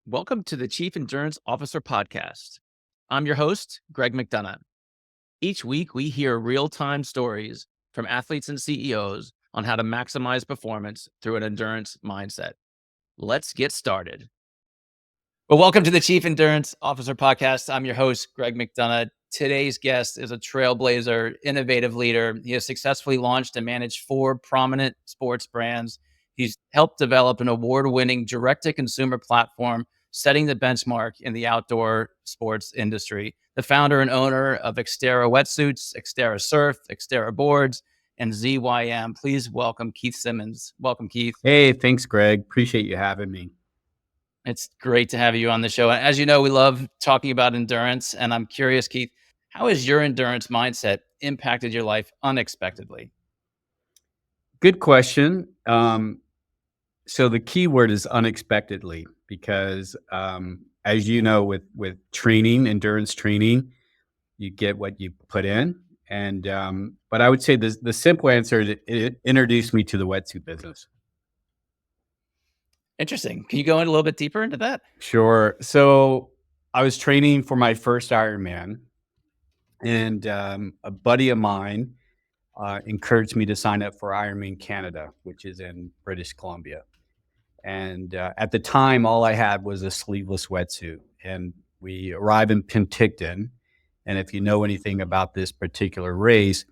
Welcome to the Chief Endurance Officer Podcast. I'm your host, Greg McDonough. Each week, we hear real time stories from athletes and CEOs on how to maximize performance through an endurance mindset. Let's get started. Well, welcome to the Chief Endurance Officer Podcast. I'm your host, Greg McDonough. Today's guest is a trailblazer, innovative leader. He has successfully launched and managed 4 prominent sports brands. He's helped develop an award-winning direct-to-consumer platform, setting the benchmark in the outdoor sports industry. The founder and owner of Xterra Wetsuits, Xterra Surf, Xterra Boards, and ZYM. Please welcome Keith Simmons. Welcome, Keith. Hey, thanks, Greg. Appreciate you having me. It's great to have you on the show. As you know, we love talking about endurance. And I'm curious, Keith, how has your endurance mindset impacted your life unexpectedly? Good question. So the key word is unexpectedly, because as you know, with training, endurance training, you get what you put in. And but I would say the simple answer is it introduced me to the wetsuit business. Interesting. Can you go in a little bit deeper into that? Sure. So I was training for my first Ironman, and a buddy of mine encouraged me to sign up for Ironman Canada, which is in British Columbia. And at the time, all I had was a sleeveless wetsuit. And we arrive in Penticton. And if you know anything about this particular race,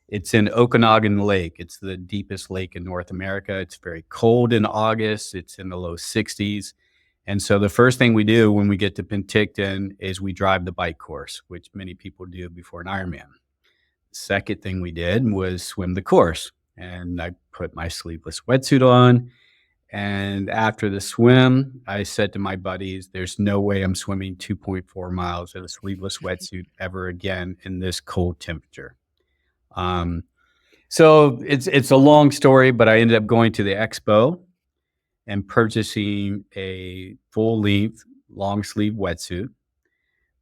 it's in Okanagan Lake. It's the deepest lake in North America. It's very cold in August. It's in the low 60s. And so the first thing we do when we get to Penticton is we drive the bike course, which many people do before an Ironman. Second thing we did was swim the course. And I put my sleeveless wetsuit on. And after the swim, I said to my buddies, there's no way I'm swimming 2.4 miles in a sleeveless wetsuit ever again in this cold temperature. So it's a long story, but I ended up going to the expo and purchasing a full-length long sleeve wetsuit,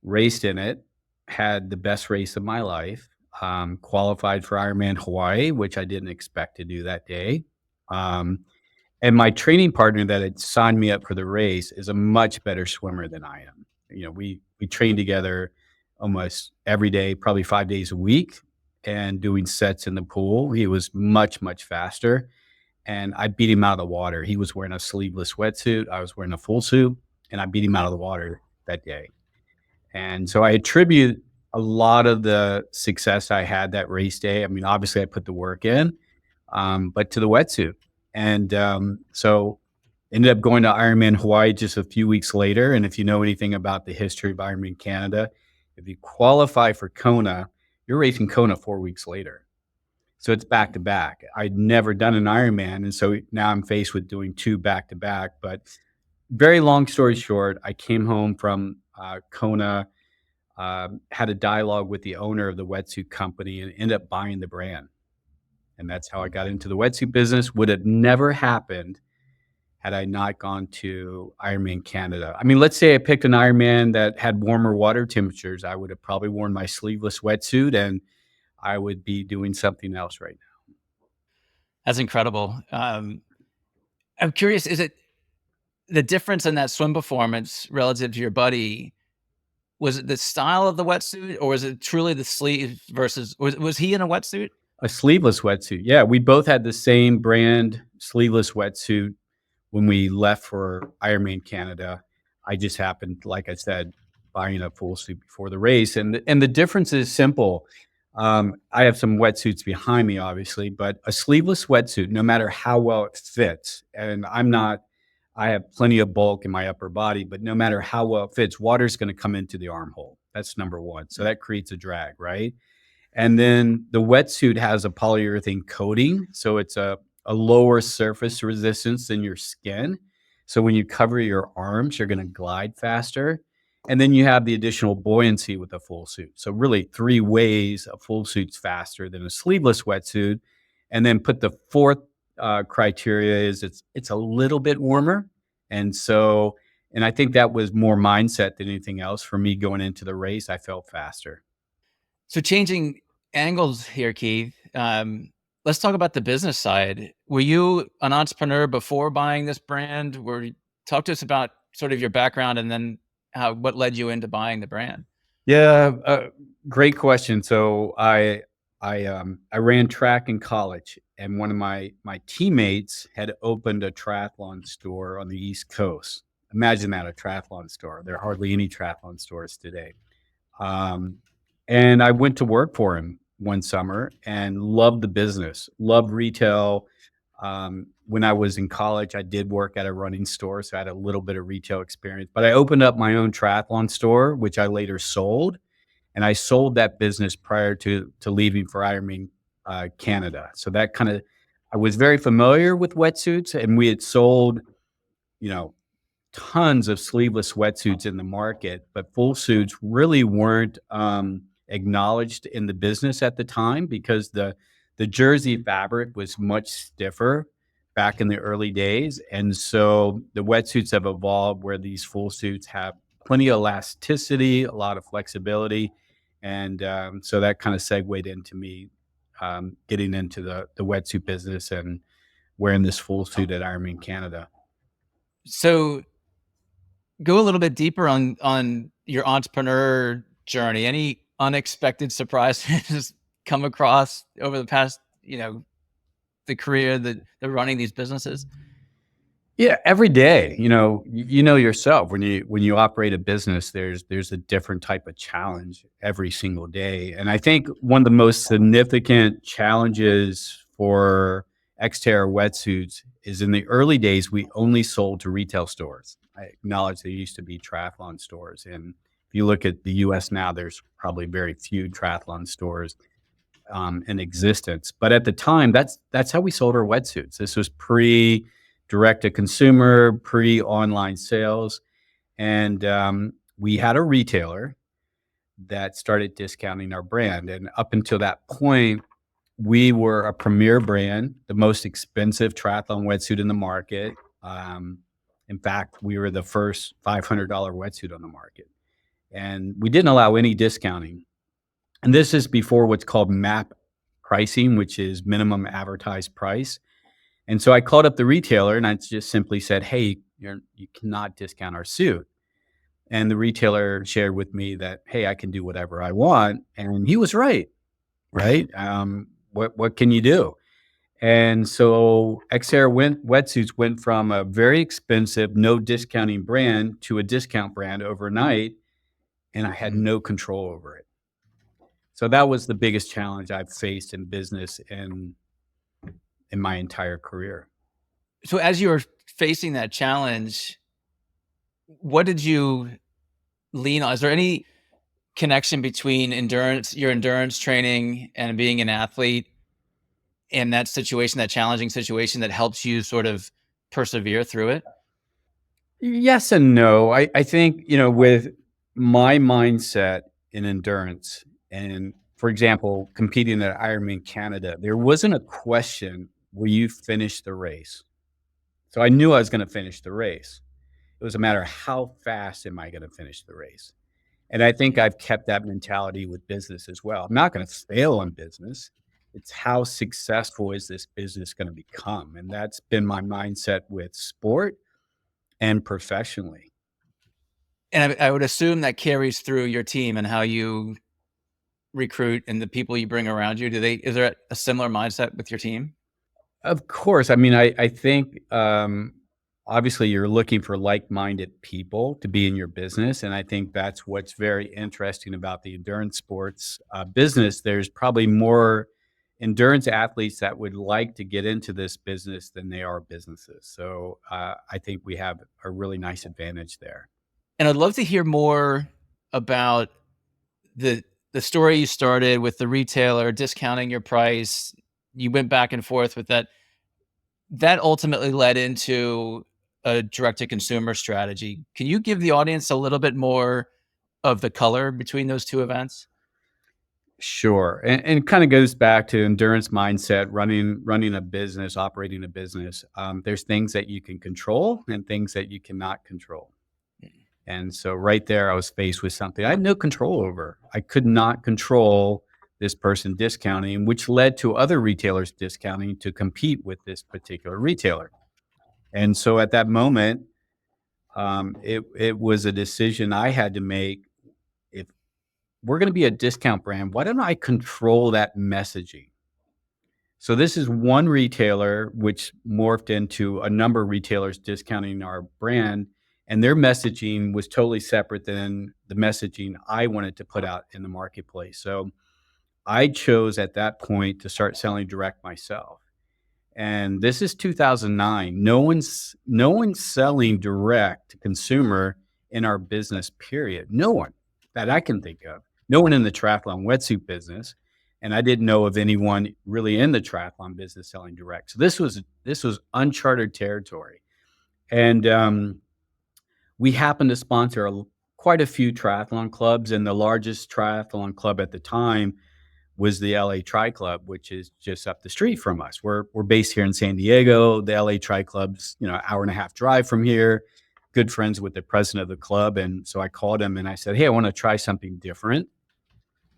raced in it, had the best race of my life, qualified for Ironman Hawaii, which I didn't expect to do that day. And my training partner that had signed me up for the race is a much better swimmer than I am. You know, we train together almost every day, probably 5 days a week, and doing sets in the pool. He was much, much faster. And I beat him out of the water. He was wearing a sleeveless wetsuit. I was wearing a full suit, and I beat him out of the water that day. And so I attribute a lot of the success I had that race day. I mean, obviously I put the work in, but to the wetsuit. And so ended up going to Ironman Hawaii just a few weeks later. And if you know anything about the history of Ironman Canada, if you qualify for Kona, you're racing Kona 4 weeks later. So it's back to back. I'd never done an Ironman. And so now I'm faced with doing 2 back to back. But very long story short, I came home from Kona, had a dialogue with the owner of the wetsuit company, and ended up buying the brand. And that's how I got into the wetsuit business. Would have never happened had I not gone to Ironman Canada. I mean, let's say I picked an Ironman that had warmer water temperatures. I would have probably worn my sleeveless wetsuit and I would be doing something else right now. That's incredible. I'm curious, is it the difference in that swim performance relative to your buddy? Was it the style of the wetsuit, or was it truly the sleeve versus, was he in a wetsuit? A sleeveless wetsuit. Yeah, we both had the same brand sleeveless wetsuit when we left for Ironman Canada. I just happened, like I said, buying a full suit before the race. And the difference is simple. I have some wetsuits behind me, obviously, but a sleeveless wetsuit, no matter how well it fits, and I have plenty of bulk in my upper body, but no matter how well it fits, water's going to come into the armhole. That's number one. So that creates a drag, right? And then the wetsuit has a polyurethane coating. So it's a lower surface resistance than your skin. So when you cover your arms, you're going to glide faster. And then you have the additional buoyancy with a full suit. So really 3 ways a full suit's faster than a sleeveless wetsuit. And then put the fourth criteria is it's a little bit warmer. And I think that was more mindset than anything else for me going into the race. I felt faster. So changing angles here, Keith. Let's talk about the business side. Were you an entrepreneur before buying this brand? Talk to us about sort of your background and then what led you into buying the brand? Yeah, great question. So I ran track in college, and one of my teammates had opened a triathlon store on the East Coast. Imagine that, a triathlon store. There are hardly any triathlon stores today. Um, and I went to work for him one summer and loved the business, loved retail. When I was in college, I did work at a running store, so I had a little bit of retail experience. But I opened up my own triathlon store, which I later sold, and I sold that business prior to leaving for Ironman Canada. So that kind of I was very familiar with wetsuits, and we had sold, you know, tons of sleeveless wetsuits in the market, but full suits really weren't acknowledged in the business at the time because the jersey fabric was much stiffer back in the early days, and so the wetsuits have evolved where these full suits have plenty of elasticity, a lot of flexibility, and so that kind of segued into me getting into the wetsuit business and wearing this full suit at Ironman Canada. So go a little bit deeper on your entrepreneur journey. Any unexpected surprises come across over the past, the career, the running these businesses? Yeah, every day, you know yourself when you operate a business, there's a different type of challenge every single day. And I think one of the most significant challenges for Xterra Wetsuits is in the early days, we only sold to retail stores. I acknowledge there used to be triathlon stores. And if you look at the US now, there's probably very few triathlon stores in existence. But at the time, that's how we sold our wetsuits. This was pre direct to consumer, pre online sales, and we had a retailer that started discounting our brand. And up until that point, we were a premier brand, the most expensive triathlon wetsuit in the market. In fact, we were the first $500 wetsuit on the market, and we didn't allow any discounting. And this is before what's called MAP pricing, which is minimum advertised price. And so I called up the retailer and I just simply said, "Hey, you cannot discount our suit." And the retailer shared with me that, "Hey, I can do whatever I want." And he was right, right? What can you do? And so Wetsuits went from a very expensive, no discounting brand to a discount brand overnight, and I had no control over it. So that was the biggest challenge I've faced in business in my entire career. So as you were facing that challenge, what did you lean on? Is there any connection between your endurance training and being an athlete in that situation, that challenging situation that helps you sort of persevere through it? Yes and no. I think, with my mindset in endurance and, for example, competing at Ironman Canada, there wasn't a question, will you finish the race? So I knew I was going to finish the race. It was a matter of how fast am I going to finish the race? And I think I've kept that mentality with business as well. I'm not going to fail in business. It's how successful is this business going to become? And that's been my mindset with sport and professionally. And I would assume that carries through your team and how you recruit and the people you bring around you. Is there a similar mindset with your team? Of course. I mean, I think obviously you're looking for like-minded people to be in your business. And I think that's what's very interesting about the endurance sports business. There's probably more endurance athletes that would like to get into this business than they are businesses. So I think we have a really nice advantage there. And I'd love to hear more about the story you started with the retailer discounting your price. You went back and forth with that. That ultimately led into a direct to consumer strategy. Can you give the audience a little bit more of the color between those two events? Sure. And kind of goes back to endurance mindset, running a business, operating a business. There's things that you can control and things that you cannot control. And so right there, I was faced with something I had no control over. I could not control this person discounting, which led to other retailers discounting to compete with this particular retailer. And so at that moment, It was a decision I had to make. If we're going to be a discount brand, why don't I control that messaging? So this is one retailer, which morphed into a number of retailers discounting our brand, and their messaging was totally separate than the messaging I wanted to put out in the marketplace. So I chose at that point to start selling direct myself. And this is 2009. No one's selling direct to consumer in our business, period. No one that I can think of. No one in the triathlon wetsuit business, and I didn't know of anyone really in the triathlon business selling direct. So this was uncharted territory, and we happened to sponsor quite a few triathlon clubs, and the largest triathlon club at the time was the LA Tri Club, which is just up the street from us. We're based here in San Diego. The LA Tri Club's, an hour and a half drive from here. Good friends with the president of the club. And so I called him and I said, "Hey, I want to try something different.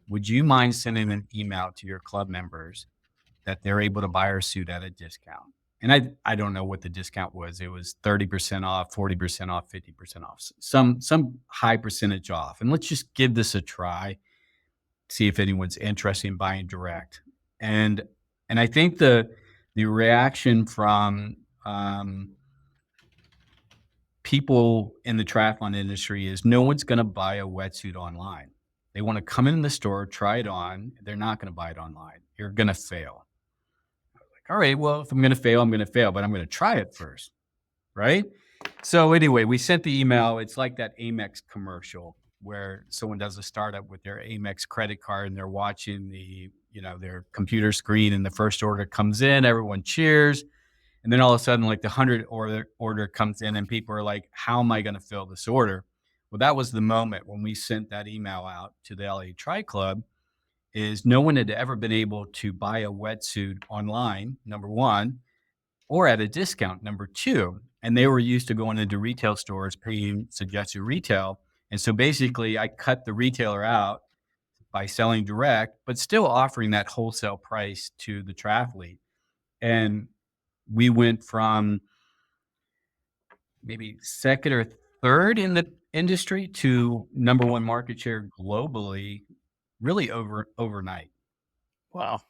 Would you mind sending an email to your club members that they're able to buy our suit at a discount?" And I don't know what the discount was. It was 30% off, 40% off, 50% off, some high percentage off. And let's just give this a try, see if anyone's interested in buying direct. And I think the reaction from people in the triathlon industry is no one's going to buy a wetsuit online. They want to come in the store, try it on. They're not going to buy it online. You're going to fail. Like, all right, well, if I'm going to fail, I'm going to fail, but I'm going to try it first, right? So anyway, we sent the email. It's like that Amex commercial where someone does a startup with their Amex credit card and they're watching their computer screen, and the first order comes in, everyone cheers. And then all of a sudden, like the 100 order comes in and people are like, how am I going to fill this order? Well, that was the moment when we sent that email out to the LA Tri Club. Is no one had ever been able to buy a wetsuit online, number one, or at a discount, number two. And they were used to going into retail stores, paying suggested retail. And so basically, I cut the retailer out by selling direct, but still offering that wholesale price to the triathlete. And we went from maybe second or third in the industry to number one market share globally, really overnight. Wow.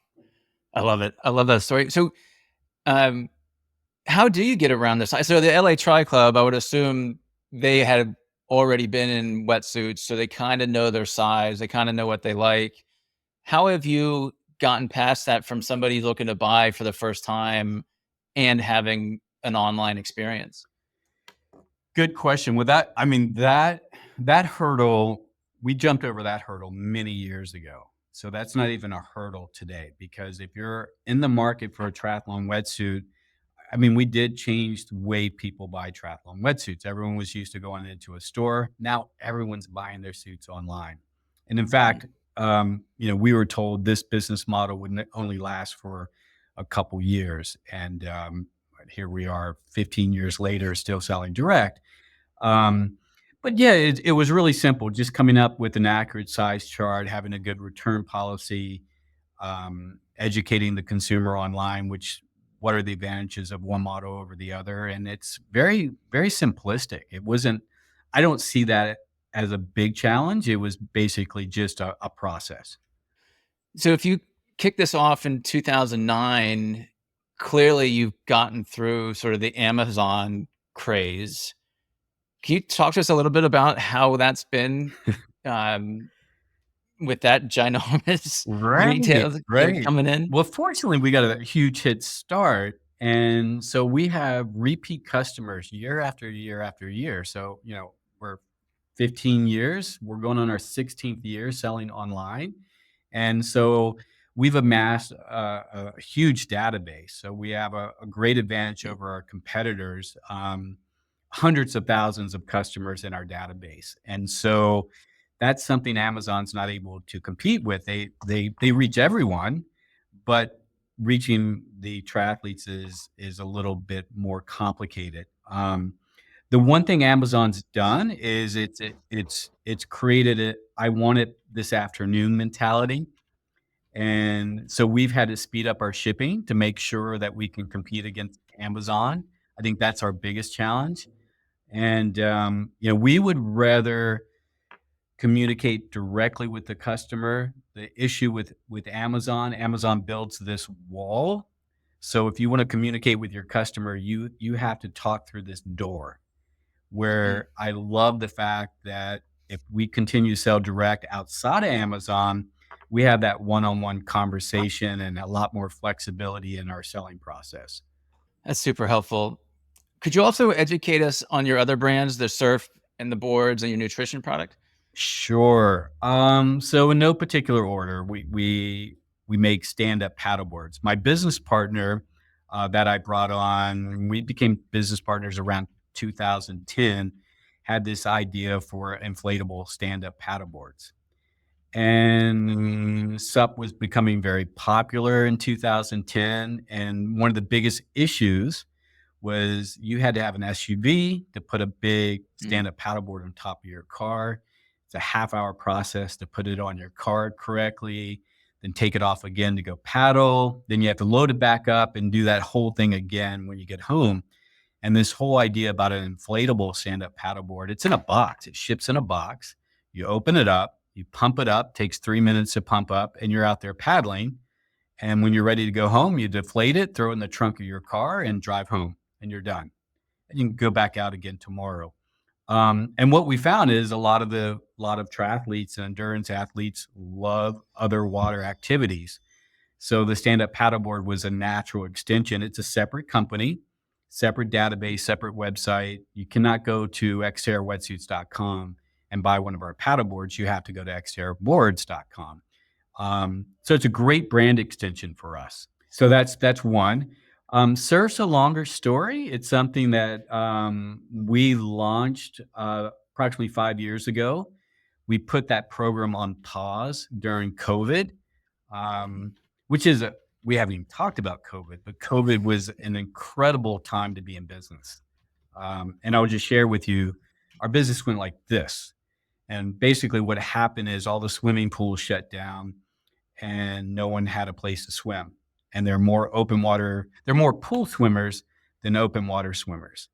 I love it. I love that story. So, um, how do you get around this? So the LA Tri Club, I would assume they had already been in wetsuits, so they kind of know their size. They kind of know what they like. How have you gotten past that from somebody looking to buy for the first time and having an online experience? Good question. With that, I mean, that hurdle, we jumped over that hurdle many years ago. So that's not even a hurdle today, because if you're in the market for a triathlon wetsuit, I mean, we did change the way people buy triathlon wetsuits. Everyone was used to going into a store. Now everyone's buying their suits online. And in fact, we were told this business model would only last for a couple years. And here we are 15 years later, still selling direct. Um, but yeah, it was really simple, just coming up with an accurate size chart, having a good return policy, educating the consumer online, what are the advantages of one model over the other. And it's very, very simplistic. I don't see that as a big challenge. It was basically just a process. So if you kick this off in 2009, clearly you've gotten through sort of the Amazon craze. Can you talk to us a little bit about how that's been, um, with that ginormous Right, retail right. coming in? Well, fortunately, we got a huge head start, and so we have repeat customers year after year after year. So, we're 15 years. We're going on our 16th year selling online, and so we've amassed a huge database. So we have a great advantage over our competitors. Hundreds of thousands of customers in our database, and so that's something Amazon's not able to compete with. They reach everyone, but reaching the triathletes is a little bit more complicated. The one thing Amazon's done is it's created a "I want it this afternoon" mentality, and so we've had to speed up our shipping to make sure that we can compete against Amazon. I think that's our biggest challenge. And we would rather communicate directly with the customer. The issue with Amazon builds this wall. So if you want to communicate with your customer, you have to talk through this door. Mm. Where I love the fact that if we continue to sell direct outside of Amazon, we have that one-on-one conversation and a lot more flexibility in our selling process. That's super helpful. Could you also educate us on your other brands, the surf and the boards and your nutrition product? Sure. So in no particular order, we make stand-up paddleboards. My business partner that I brought on, we became business partners around 2010, had this idea for inflatable stand-up paddleboards. And SUP was becoming very popular in 2010. And one of the biggest issues was you had to have an SUV to put a big Mm. stand-up paddleboard on top of your car. It's a half-hour process to put it on your car correctly, then take it off again to go paddle. Then you have to load it back up and do that whole thing again when you get home. And this whole idea about an inflatable stand-up paddleboard, it's in a box. It ships in a box. You open it up, you pump it up, takes 3 minutes to pump up, and you're out there paddling. And when you're ready to go home, you deflate it, throw it in the trunk of your car, and drive home, and you're done. And you can go back out again tomorrow. And what we found is a lot of triathletes and endurance athletes love other water activities. So the stand-up paddleboard was a natural extension. It's a separate company, separate database, separate website. You cannot go to xterrawetsuits.com and buy one of our paddleboards. You have to go to xterraboards.com. So it's a great brand extension for us. So that's one. Surf's a longer story. It's something that we launched approximately 5 years ago. We put that program on pause during COVID, um, which is we haven't even talked about COVID, but COVID was an incredible time to be in business. And I will just share with you, our business went like this. And basically, what happened is all the swimming pools shut down and no one had a place to swim. And there are more pool swimmers than open water swimmers.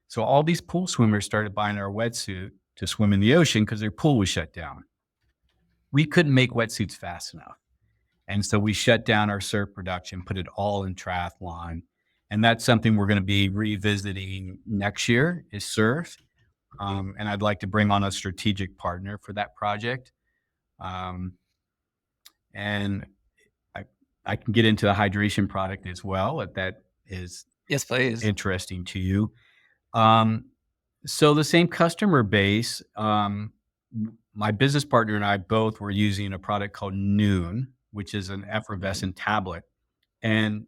So all these pool swimmers started buying our wetsuit to swim in the ocean because their pool was shut down. We couldn't make wetsuits fast enough. And so we shut down our surf production, put it all in triathlon. And that's something we're going to be revisiting next year is surf. And I'd like to bring on a strategic partner for that project. Um, and I, I can get into the hydration product as well, if that is Yes, please. interesting to you. Um, so the same customer base, my business partner and I both were using a product called Noon, which is an Mhm. effervescent tablet. And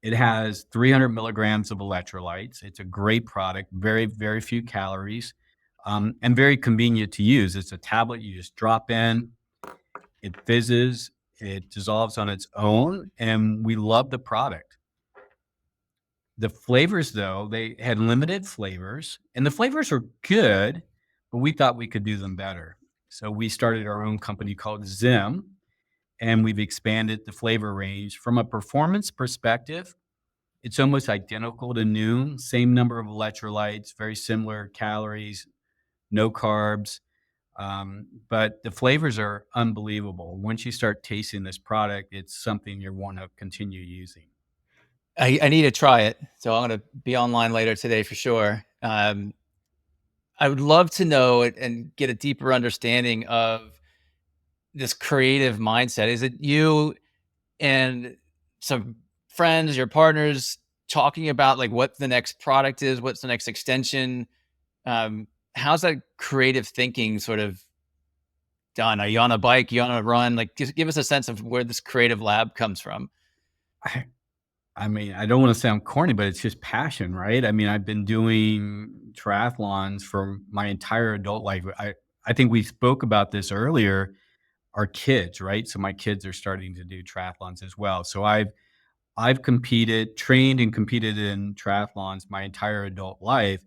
it has 300 milligrams of electrolytes. It's a great product, very, very few calories, and very convenient to use. It's a tablet you just drop in, it fizzes, it dissolves on its own, and we love the product. The flavors, though, they had limited flavors, and the flavors were good, but we thought we could do them better. So we started our own company called Zim, and we've expanded the flavor range. From a performance perspective, it's almost identical to Noon, same number of electrolytes, very similar calories, no carbs, but the flavors are unbelievable. Once you start tasting this product, it's something you want to continue using. I need to try it, so I'm gonna be online later today for sure. I would love to know it and get a deeper understanding of this creative mindset. Is it you and some friends, your partners talking about like what the next product is, what's the next extension? How's that creative thinking sort of done? Are you on a bike? You on a run? Like, just give us a sense of where this creative lab comes from. I, I mean, I don't want to sound corny, but it's just passion, right? I mean, I've been doing triathlons for my entire adult life. I think we spoke about this earlier. Our kids, right? So my kids are starting to do triathlons as well. So I've competed, trained and competed in triathlons my entire adult life.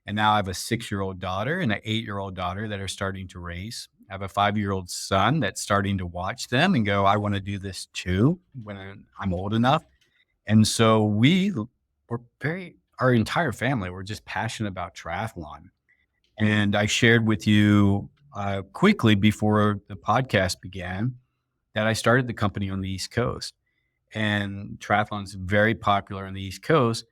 And now I have a 6-year-old daughter and an 8-year-old daughter that are starting to race. I have a 5-year-old son that's starting to watch them and go, I want to do this too when I'm old enough. And so we're very our entire family, we're just passionate about triathlon. And I shared with you quickly before the podcast began that I started the company on the East Coast. And triathlon is very popular on the East Coast.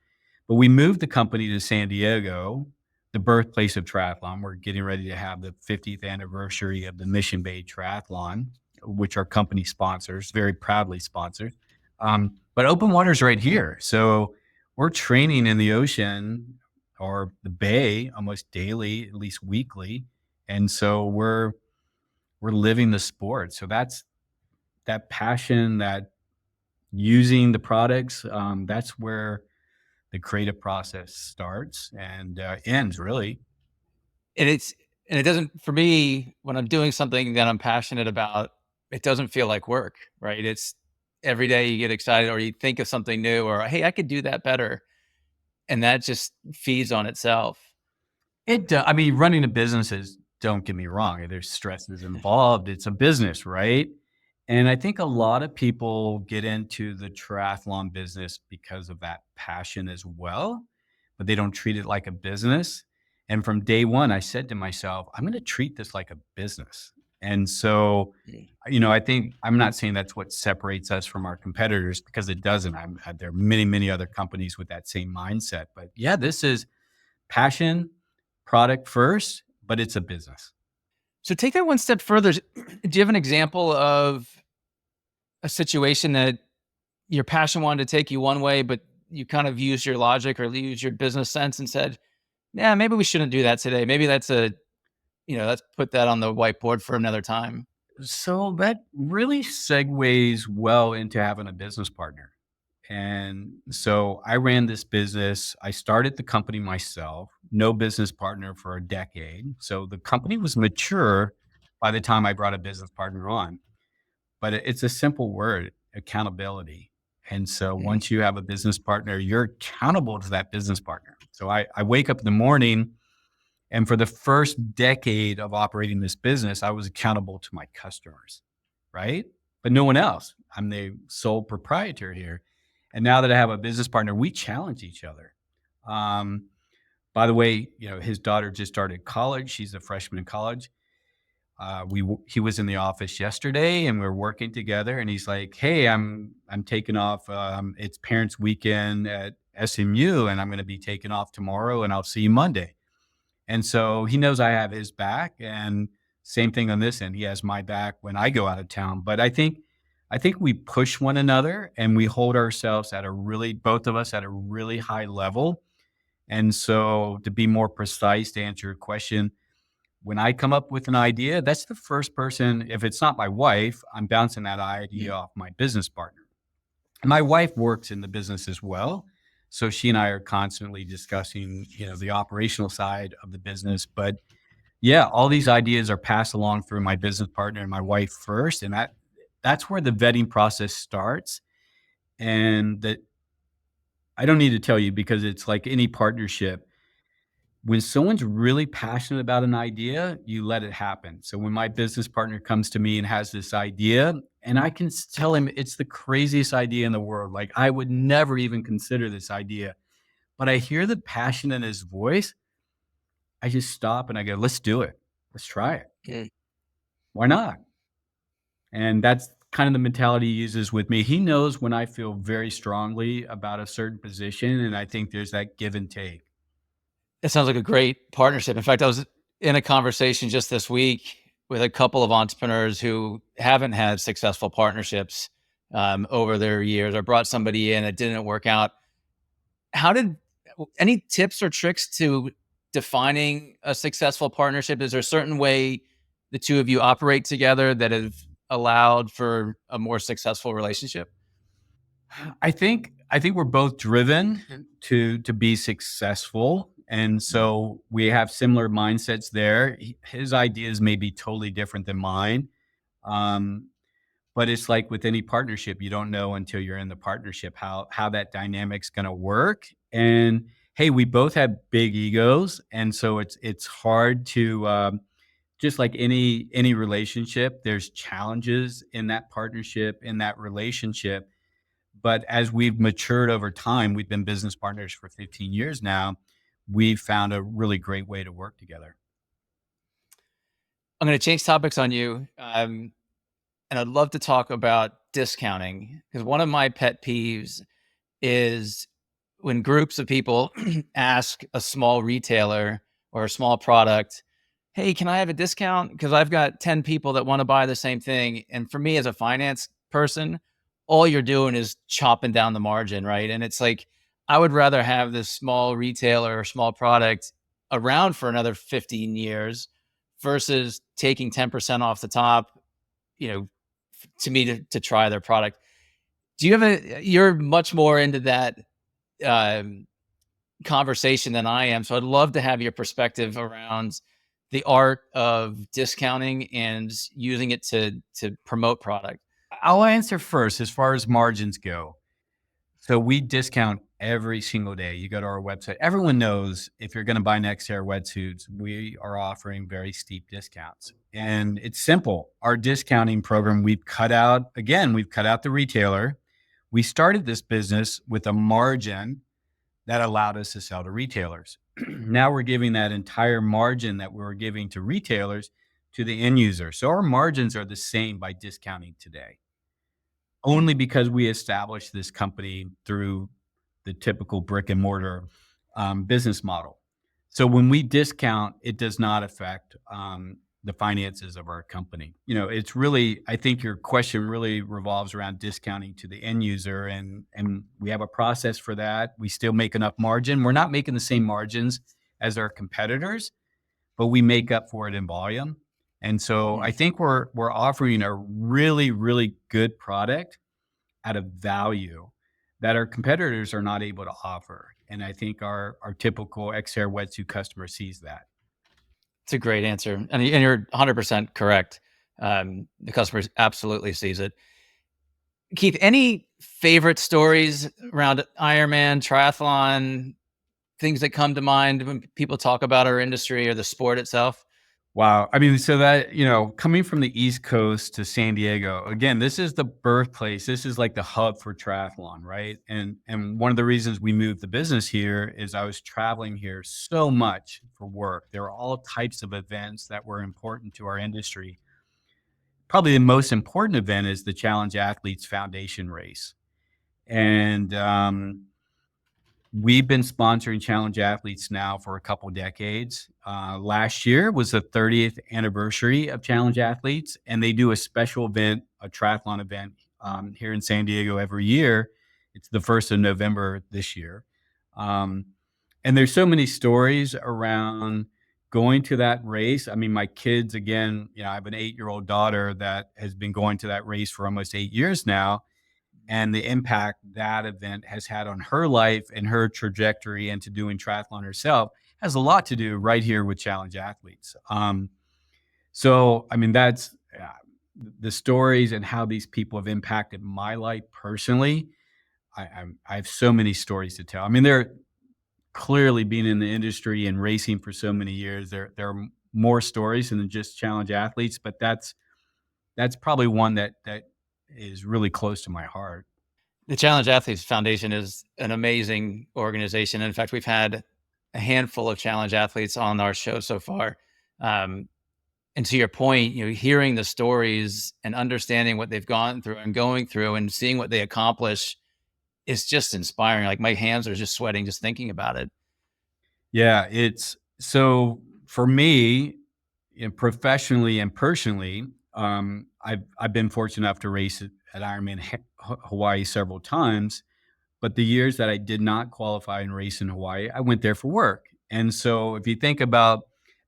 But we moved the company to San Diego, the birthplace of triathlon. We're getting ready to have the 50th anniversary of the Mission Bay Triathlon, which our company sponsors, very proudly sponsors. But open water is right here. So we're training in the ocean or the bay almost daily, at least weekly. And so we're living the sport. So that's that passion, that using the products, that's where the creative process starts and ends really. And it's and it doesn't for me, when I'm doing something that I'm passionate about, it doesn't feel like work, right? It's every day you get excited or you think of something new or, "Hey, I could do that better." And that just feeds on itself. I mean, running a business is, don't get me wrong, there's stresses involved. It's a business, right? And I think a lot of people get into the triathlon business because of that passion as well, but they don't treat it like a business. And from day one, I said to myself, I'm going to treat this like a business. And so, Mm. I think I'm not saying that's what separates us from our competitors because it doesn't. There are many, many other companies with that same mindset. But yeah, this is passion, product first, but it's a business. So take that one step further. Do you have an example of a situation that your passion wanted to take you one way, but you kind of used your logic or used your business sense and said, "Yeah, maybe we shouldn't do that today. Maybe let's put that on the whiteboard for another time." So that really segues well into having a business partner. And so I ran this business. I started the company myself, no business partner for a decade. So the company was mature by the time I brought a business partner on. But it's a simple word, accountability. And so Mm, once you have a business partner, you're accountable to that business partner. So I wake up in the morning, and for the first decade of operating this business, I was accountable to my customers, right? But no one else. I'm the sole proprietor here. And now that I have a business partner, we challenge each other. Um, by the way, his daughter just started college. She's a freshman in college. He was in the office yesterday, and we're working together. And he's like, "Hey, I'm taking off. It's Parents' Weekend at SMU, and I'm going to be taking off tomorrow, and I'll see you Monday." And so he knows I have his back, and same thing on this end. He has my back when I go out of town. But I think we push one another, and we hold ourselves at both of us at a really high level. And so, to be more precise, to answer your question, when I come up with an idea, that's the first person. If it's not my wife, I'm bouncing that idea mm. off my business partner. My wife works in the business as well. So she and I are constantly discussing, the operational side of the business. But yeah, all these ideas are passed along through my business partner and my wife first. And that's where the vetting process starts. And that I don't need to tell you because it's like any partnership. When someone's really passionate about an idea, you let it happen. So when my business partner comes to me and has this idea, and I can tell him it's the craziest idea in the world, like I would never even consider this idea, but I hear the passion in his voice, I just stop and I go, let's do it. Let's try it. Mm. Why not? And that's kind of the mentality he uses with me. He knows when I feel very strongly about a certain position, and I think there's that give and take. It sounds like a great partnership. In fact, I was in a conversation just this week with a couple of entrepreneurs who haven't had successful partnerships over their years or brought somebody in that didn't work out. How did any tips or tricks to defining a successful partnership? Is there a certain way the two of you operate together that have allowed for a more successful relationship? I think we're both driven to be successful, and so we have similar mindsets there. His ideas may be totally different than mine, um, but it's like with any partnership, you don't know until you're in the partnership how that dynamic's going to work. And hey, we both have big egos, and so it's hard to just like any relationship. There's challenges in that partnership in that relationship, But as we've matured over time, we've been business partners for 15 years now. We've found a really great way to work together. I'm going to change topics on you. And I'd love to talk about discounting because one of my pet peeves is when groups of people ask a small retailer or a small product, "Hey, can I have a discount? Because I've got 10 people that want to buy the same thing." And for me as a finance person, all you're doing is chopping down the margin, right? And it's like, I would rather have this small retailer or small product around for another 15 years versus taking 10% off the top, you know, to me to try their product. Do you have you're much more into that um, conversation than I am. So I'd love to have your perspective around the art of discounting and using it to promote product. I'll answer first as far as margins go. So we discount every single day. You go to our website. Everyone knows if you're going to buy Xterra Wetsuits, we are offering very steep discounts. And it's simple. Our discounting program, we've cut out the retailer. We started this business with a margin that allowed us to sell to retailers. Now we're giving that entire margin that we were giving to retailers to the end user. So our margins are the same by discounting today, only because we established this company through the typical brick and mortar business model. So when we discount, it does not affect the finances of our company. It's really, I think your question really revolves around discounting to the end user, and we have a process for that. We still make enough margin. We're not making the same margins as our competitors, but we make up for it in volume. And so I think we're offering a really, really good product at a value that our competitors are not able to offer. And I think our typical Xterra wetsuit customer sees that. It's a great answer, and you're 100% correct. The customer absolutely sees it. Keith, any favorite stories around Ironman, triathlon, things that come to mind when people talk about our industry or the sport itself? Wow. I mean, so that, coming from the East Coast to San Diego, again, this is the birthplace. This is like the hub for triathlon, right? And one of the reasons we moved the business here is I was traveling here so much for work. There were all types of events that were important to our industry. Probably the most important event is the Challenge Athletes Foundation race. And we've been sponsoring Challenge Athletes now for a couple decades. Last year was the 30th anniversary of Challenge Athletes, and they do a special event, a triathlon event here in San Diego every year. It's the 1st of November this year. And there's so many stories around going to that race. I mean, my kids, again, I have an 8-year-old daughter that has been going to that race for almost 8 years now, and the impact that event has had on her life and her trajectory into doing triathlon herself has a lot to do right here with Challenge Athletes. So, I mean, that's the stories and how these people have impacted my life personally. I have so many stories to tell. I mean, they're clearly being in the industry and racing for so many years. There are more stories than just Challenge Athletes, but that's probably one that is really close to my heart. The Challenge Athletes Foundation is an amazing organization. In fact, we've had a handful of Challenge Athletes on our show so far. And to your point, hearing the stories and understanding what they've gone through and going through and seeing what they accomplish is just inspiring. Like my hands are just sweating just thinking about it. Yeah, it's so for me, professionally and personally, I've been fortunate enough to race at Ironman Hawaii several times, but the years that I did not qualify and race in Hawaii, I went there for work. And so if you think about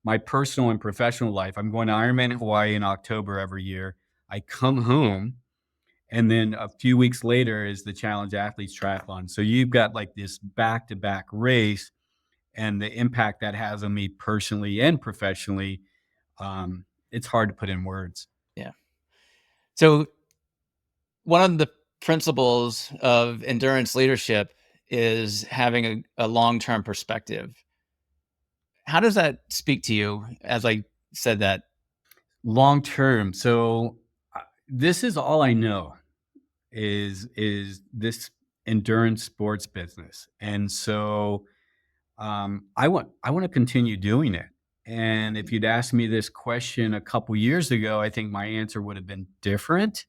my personal and professional life, I'm going to Ironman Hawaii in October every year. I come home, and then a few weeks later is the Challenge Athletes Triathlon. So you've got like this back-to-back race, and the impact that has on me personally and professionally, it's hard to put in words. Yeah. So one of the principles of endurance leadership is having a long-term perspective. How does that speak to you as I said that? Long term. So this is all I know. is this endurance sports business. And so I want to continue doing it. And if you'd asked me this question a couple years ago, I think my answer would have been different.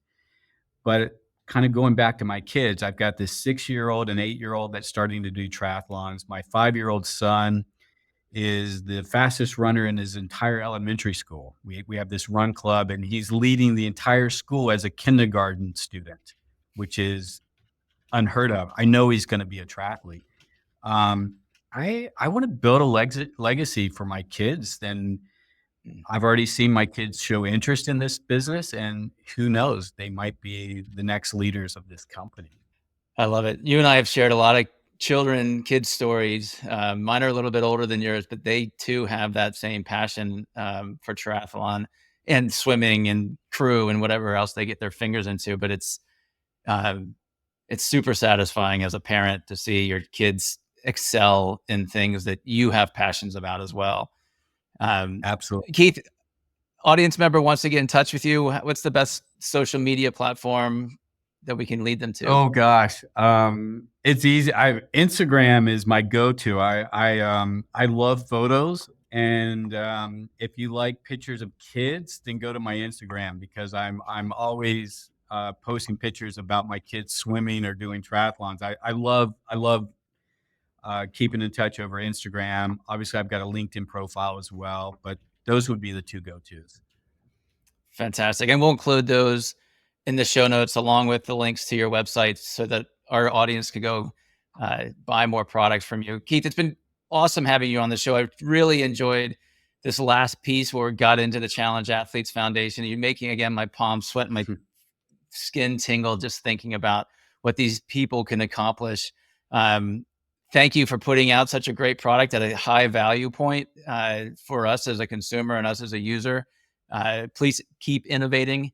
But kind of going back to my kids, I've got this 6-year-old and 8-year-old that's starting to do triathlons. My 5-year-old son is the fastest runner in his entire elementary school. We have this run club, and he's leading the entire school as a kindergarten student, which is unheard of. I know he's going to be a triathlete. Um, I want to build a legacy for my kids. Then I've already seen my kids show interest in this business, and who knows, they might be the next leaders of this company. I love it. You and I have shared a lot of kids stories. Mine are a little bit older than yours, but they too have that same passion for triathlon and swimming and crew and whatever else they get their fingers into. But it's super satisfying as a parent to see your kids excel in things that you have passions about as well. Absolutely. Keith, audience member wants to get in touch with you. What's the best social media platform that we can lead them to? Oh gosh, it's easy. Instagram is my go-to. I love photos, and if you like pictures of kids, then go to my Instagram, because I'm always posting pictures about my kids swimming or doing triathlons. I love keeping in touch over Instagram. Obviously, I've got a LinkedIn profile as well, but those would be the two go-tos. Fantastic. And we'll include those in the show notes along with the links to your website so that our audience can go buy more products from you. Keith, it's been awesome having you on the show. I really enjoyed this last piece where we got into the Challenge Athletes Foundation. You're making, again, my palms sweat and my skin tingle just thinking about what these people can accomplish. Thank you for putting out such a great product at a high value point for us as a consumer and us as a user. Please keep innovating.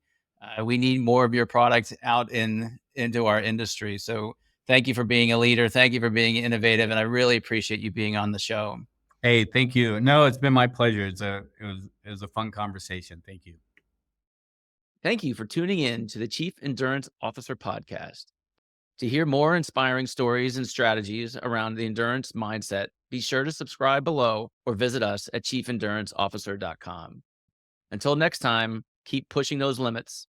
We need more of your product out into our industry. So thank you for being a leader. Thank you for being innovative. And I really appreciate you being on the show. Hey, thank you. No, it's been my pleasure. It was a fun conversation. Thank you. Thank you for tuning in to the Chief Endurance Officer podcast. To hear more inspiring stories and strategies around the endurance mindset, be sure to subscribe below or visit us at chiefelenduranceofficer.com. Until next time, keep pushing those limits.